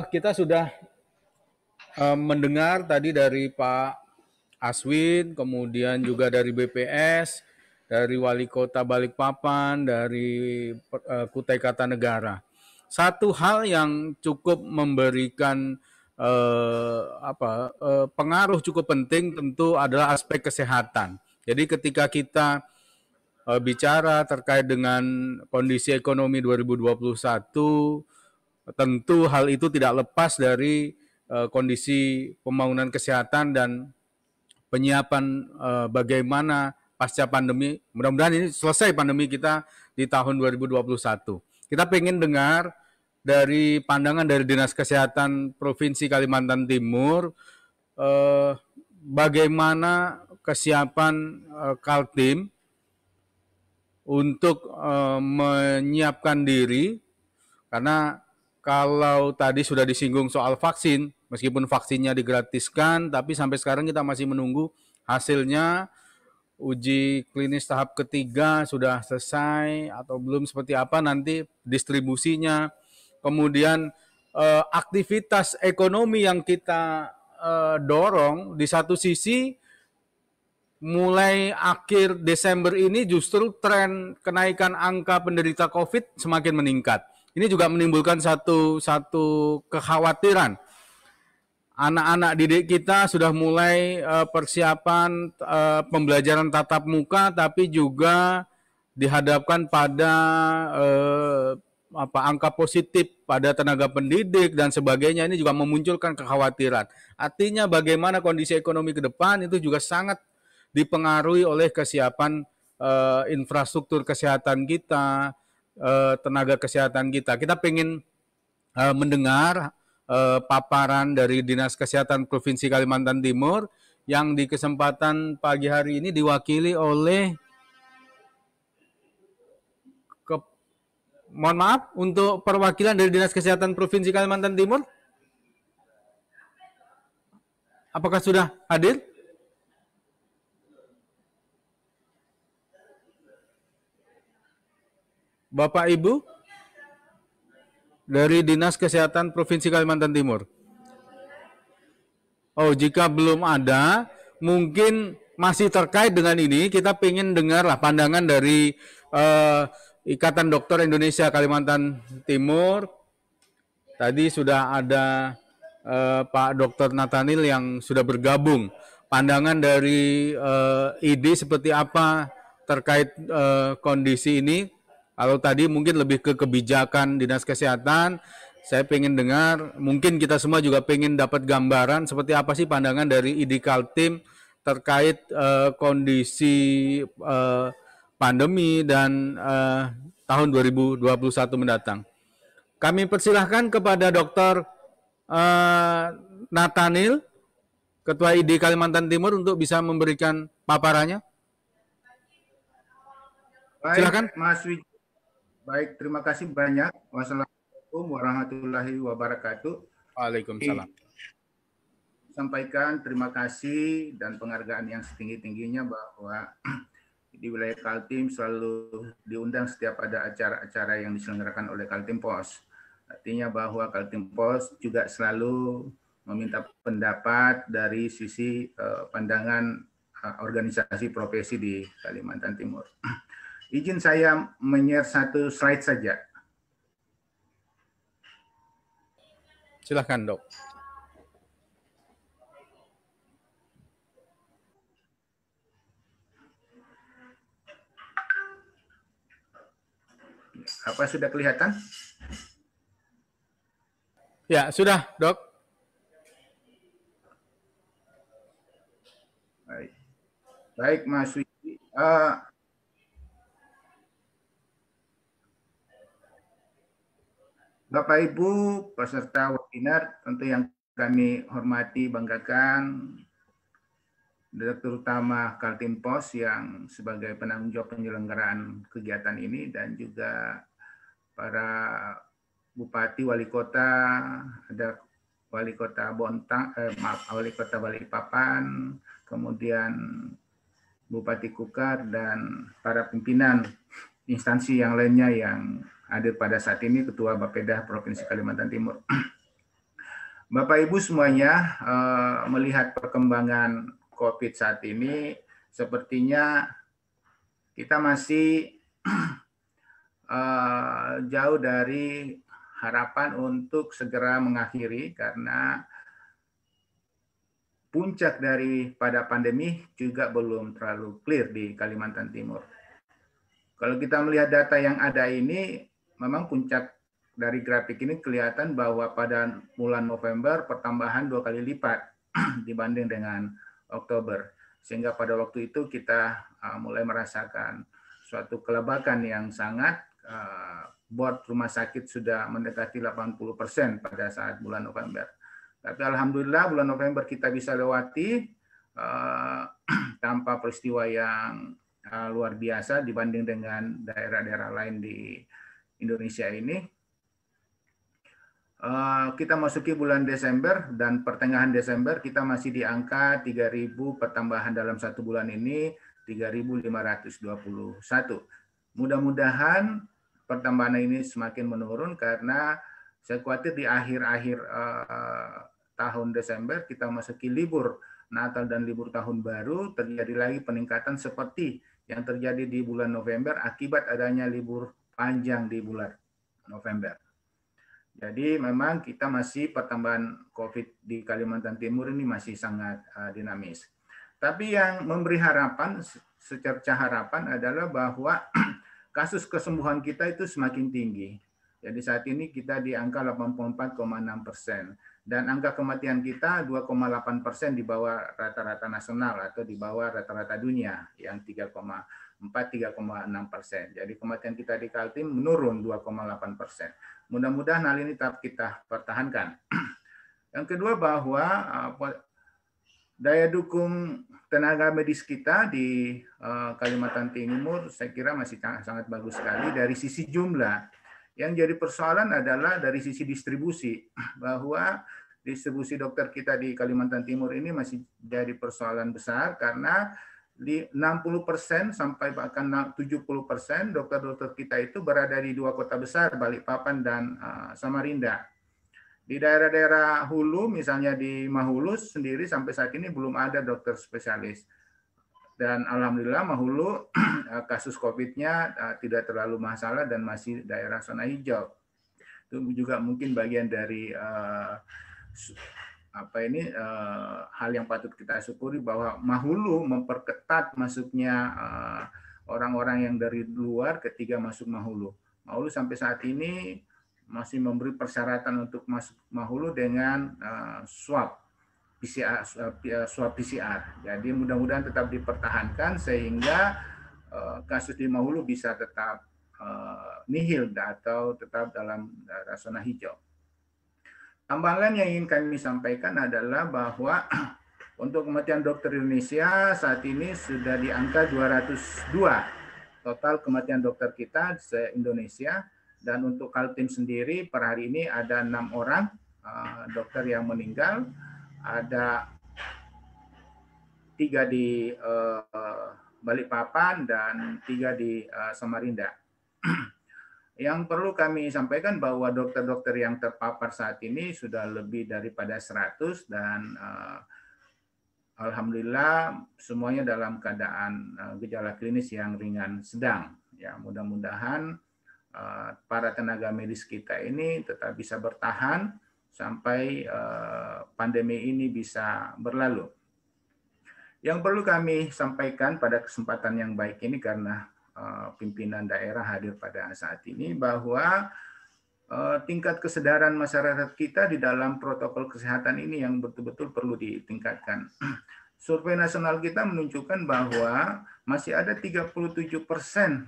kita sudah mendengar tadi dari Pak Aswin, kemudian juga dari BPS, dari Wali Kota Balikpapan, dari Kutai Kartanegara. Satu hal yang cukup memberikan pengaruh cukup penting tentu adalah aspek kesehatan. Jadi ketika kita bicara terkait dengan kondisi ekonomi 2021, tentu hal itu tidak lepas dari kondisi pembangunan kesehatan dan penyiapan bagaimana pasca pandemi. Mudah-mudahan ini selesai pandemi kita di tahun 2021. Kita ingin dengar dari pandangan dari Dinas Kesehatan Provinsi Kalimantan Timur bagaimana kesiapan Kaltim untuk menyiapkan diri, karena kalau tadi sudah disinggung soal vaksin, meskipun vaksinnya digratiskan, tapi sampai sekarang kita masih menunggu hasilnya. Uji klinis tahap ketiga sudah selesai atau belum, seperti apa nanti distribusinya. Kemudian aktivitas ekonomi yang kita dorong, di satu sisi mulai akhir Desember ini justru tren kenaikan angka penderita COVID semakin meningkat. Ini juga menimbulkan satu kekhawatiran. Anak-anak didik kita sudah mulai persiapan pembelajaran tatap muka, tapi juga dihadapkan pada angka positif pada tenaga pendidik dan sebagainya. Ini juga memunculkan kekhawatiran. Artinya bagaimana kondisi ekonomi ke depan itu juga sangat dipengaruhi oleh kesiapan infrastruktur kesehatan kita, tenaga kesehatan kita. Kita ingin mendengar paparan dari Dinas Kesehatan Provinsi Kalimantan Timur yang di kesempatan pagi hari ini diwakili oleh mohon maaf untuk perwakilan dari Dinas Kesehatan Provinsi Kalimantan Timur. Apakah sudah hadir? Bapak Ibu dari Dinas Kesehatan Provinsi Kalimantan Timur. Oh, jika belum ada, mungkin masih terkait dengan ini, kita ingin dengarlah pandangan dari Ikatan Dokter Indonesia Kalimantan Timur. Tadi sudah ada Pak Dr. Nathaniel yang sudah bergabung. Pandangan dari ID seperti apa terkait kondisi ini? Kalau tadi mungkin lebih ke kebijakan Dinas Kesehatan, saya pengen dengar, mungkin kita semua juga pengen dapat gambaran seperti apa sih pandangan dari ID Kaltim terkait kondisi pandemi dan tahun 2021 mendatang. Kami persilahkan kepada Dr. Nathaniel, Ketua ID Kalimantan Timur, untuk bisa memberikan paparannya. Baik, silakan. Mas Wiji. Baik, terima kasih banyak. Wassalamualaikum warahmatullahi wabarakatuh. Waalaikumsalam. Sampaikan terima kasih dan penghargaan yang setinggi-tingginya bahwa di wilayah Kaltim selalu diundang setiap ada acara-acara yang diselenggarakan oleh Kaltim Pos. Artinya bahwa Kaltim Pos juga selalu meminta pendapat dari sisi pandangan organisasi profesi di Kalimantan Timur. Izin saya men-share satu slide saja. Silakan, Dok. Apa sudah kelihatan? Ya, sudah, Dok. Baik, baik Mas Wiji. Bapak Ibu peserta webinar, tentu yang kami hormati, banggakan, Direktur Utama Kaltim Pos yang sebagai penanggung jawab penyelenggaraan kegiatan ini, dan juga para Bupati, Wali Kota, ada Wali Kota Wali Kota Balikpapan, kemudian Bupati Kukar, dan para pimpinan instansi yang lainnya yang hadir pada saat ini, Ketua Bapeda Provinsi Kalimantan Timur. Bapak Ibu semuanya, melihat perkembangan COVID saat ini, sepertinya kita masih jauh dari harapan untuk segera mengakhiri, karena puncak daripada pandemi juga belum terlalu clear di Kalimantan Timur. Kalau kita melihat data yang ada ini, memang puncak dari grafik ini kelihatan bahwa pada bulan November pertambahan 2 kali lipat dibanding dengan Oktober. Sehingga pada waktu itu kita mulai merasakan suatu kelebakan yang sangat, board rumah sakit sudah mendekati 80% pada saat bulan November. Tapi alhamdulillah bulan November kita bisa lewati tanpa peristiwa yang luar biasa dibanding dengan daerah-daerah lain di Indonesia ini. Kita masuki bulan Desember dan pertengahan Desember kita masih di angka 3.000 pertambahan dalam satu bulan ini, 3.521. Mudah-mudahan pertambahan ini semakin menurun, karena saya khawatir di akhir-akhir tahun Desember kita masuki libur Natal dan libur tahun baru, terjadi lagi peningkatan seperti yang terjadi di bulan November akibat adanya libur panjang di bulan November. Jadi memang kita masih pertambahan COVID di Kalimantan Timur ini masih sangat dinamis. Tapi yang memberi harapan, secerca harapan adalah bahwa kasus kesembuhan kita itu semakin tinggi. Jadi saat ini kita di angka 84,6%. Dan angka kematian kita 2,8% di bawah rata-rata nasional atau di bawah rata-rata dunia yang 3,6%. Jadi kematian kita di Kaltim menurun 2,8%. Mudah-mudahan hal ini tetap kita pertahankan. Yang kedua, bahwa daya dukung tenaga medis kita di Kalimantan Timur saya kira masih sangat bagus sekali dari sisi jumlah. Yang jadi persoalan adalah dari sisi distribusi, bahwa distribusi dokter kita di Kalimantan Timur ini masih jadi persoalan besar, karena di 60% sampai bahkan 70% dokter-dokter kita itu berada di dua kota besar, Balikpapan dan Samarinda. Di daerah-daerah hulu, misalnya di Mahulus sendiri sampai saat ini belum ada dokter spesialis. Dan alhamdulillah Mahulu kasus COVID-nya tidak terlalu masalah dan masih daerah zona hijau. Itu juga mungkin bagian dari hal yang patut kita syukuri, bahwa Mahulu memperketat masuknya orang-orang yang dari luar ketika masuk Mahulu. Mahulu sampai saat ini masih memberi persyaratan untuk masuk Mahulu dengan swab PCR. Jadi mudah-mudahan tetap dipertahankan sehingga kasus di Mahulu bisa tetap nihil atau tetap dalam zona hijau. Tambahan yang ingin kami sampaikan adalah bahwa untuk kematian dokter Indonesia saat ini sudah di angka 202 total kematian dokter kita se-Indonesia, dan untuk Kaltim sendiri per hari ini ada 6 orang dokter yang meninggal. Ada 3 di Balikpapan dan 3 di Samarinda. Yang perlu kami sampaikan bahwa dokter-dokter yang terpapar saat ini sudah lebih daripada 100 dan alhamdulillah semuanya dalam keadaan gejala klinis yang ringan sedang. Ya, mudah-mudahan para tenaga medis kita ini tetap bisa bertahan sampai pandemi ini bisa berlalu. Yang perlu kami sampaikan pada kesempatan yang baik ini, karena pimpinan daerah hadir pada saat ini, bahwa tingkat kesadaran masyarakat kita di dalam protokol kesehatan ini yang betul-betul perlu ditingkatkan. Survei nasional kita menunjukkan bahwa masih ada 37%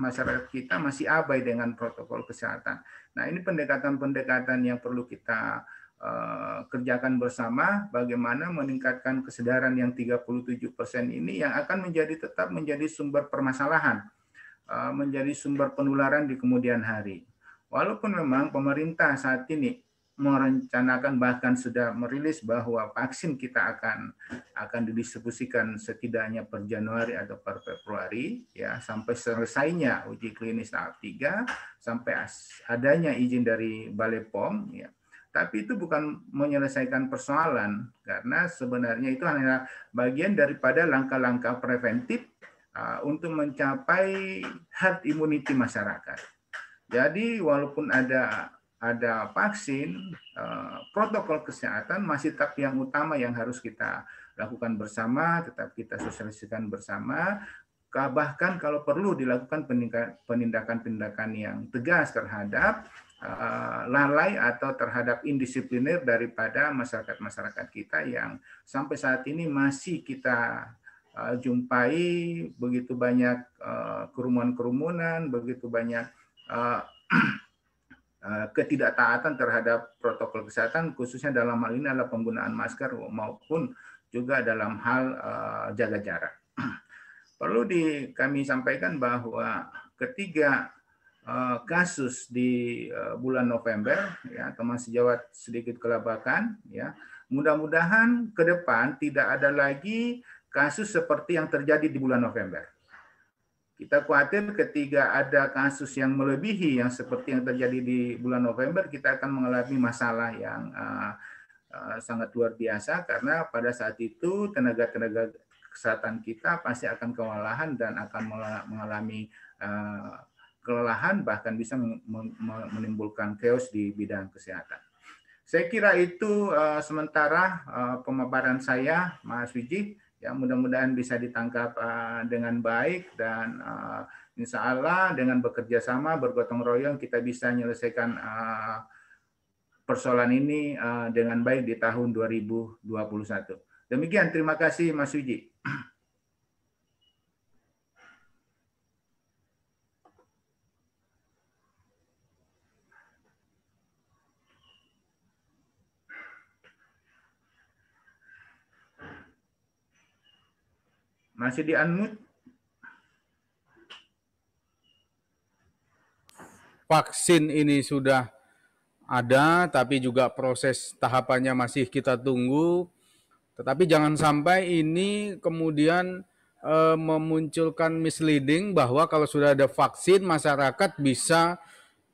masyarakat kita masih abai dengan protokol kesehatan. Nah, ini pendekatan-pendekatan yang perlu kita kerjakan bersama, bagaimana meningkatkan kesadaran yang 37% ini yang akan tetap menjadi sumber permasalahan, menjadi sumber penularan di kemudian hari. Walaupun memang pemerintah saat ini merencanakan, bahkan sudah merilis bahwa vaksin kita akan didistribusikan setidaknya per Januari atau per Februari, ya, sampai selesainya uji klinis tahap 3, sampai adanya izin dari Balai POM, ya. Tapi itu bukan menyelesaikan persoalan, karena sebenarnya itu hanya bagian daripada langkah-langkah preventif untuk mencapai herd immunity masyarakat. Jadi walaupun ada vaksin, protokol kesehatan masih tetap yang utama yang harus kita lakukan bersama, tetap kita sosialisasikan bersama. Bahkan kalau perlu dilakukan penindakan-penindakan yang tegas terhadap lalai atau terhadap indisipliner daripada masyarakat-masyarakat kita yang sampai saat ini masih kita jumpai begitu banyak kerumunan-kerumunan, begitu banyak ketidaktaatan terhadap protokol kesehatan, khususnya dalam hal ini adalah penggunaan masker maupun juga dalam hal jaga jarak. Perlu kami sampaikan bahwa ketiga kasus di bulan November, ya, teman sejawat sedikit kelabakan, ya, mudah-mudahan ke depan tidak ada lagi kasus seperti yang terjadi di bulan November. Kita khawatir ketika ada kasus yang melebihi yang seperti yang terjadi di bulan November, kita akan mengalami masalah yang sangat luar biasa, karena pada saat itu tenaga-tenaga kesehatan kita pasti akan kewalahan dan akan mengalami kelelahan, bahkan bisa menimbulkan chaos di bidang kesehatan. Saya kira itu sementara pemaparan saya, Mas Wiji. Ya, mudah-mudahan bisa ditangkap dengan baik, dan insya Allah dengan bekerja sama, bergotong royong, kita bisa menyelesaikan persoalan ini dengan baik di tahun 2021. Demikian, terima kasih Mas Wiji. Masih di-unmute? Vaksin ini sudah ada, tapi juga proses tahapannya masih kita tunggu. Tetapi jangan sampai ini kemudian memunculkan misleading bahwa kalau sudah ada vaksin, masyarakat bisa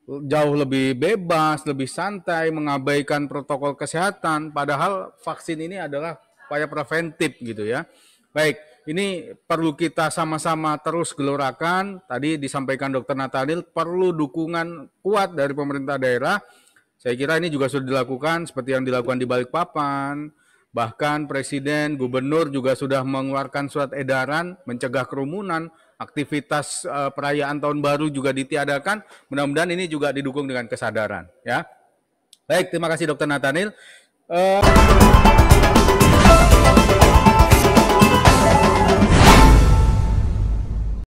jauh lebih bebas, lebih santai, mengabaikan protokol kesehatan. Padahal vaksin ini adalah upaya preventif gitu ya. Baik, ini perlu kita sama-sama terus gelorakan. Tadi disampaikan Dr. Nathaniel, perlu dukungan kuat dari pemerintah daerah. Saya kira ini juga sudah dilakukan seperti yang dilakukan di Balikpapan. Bahkan Presiden, Gubernur juga sudah mengeluarkan surat edaran mencegah kerumunan, aktivitas perayaan Tahun Baru juga ditiadakan. Mudah-mudahan ini juga didukung dengan kesadaran. Ya, baik, terima kasih Dr. Nathaniel.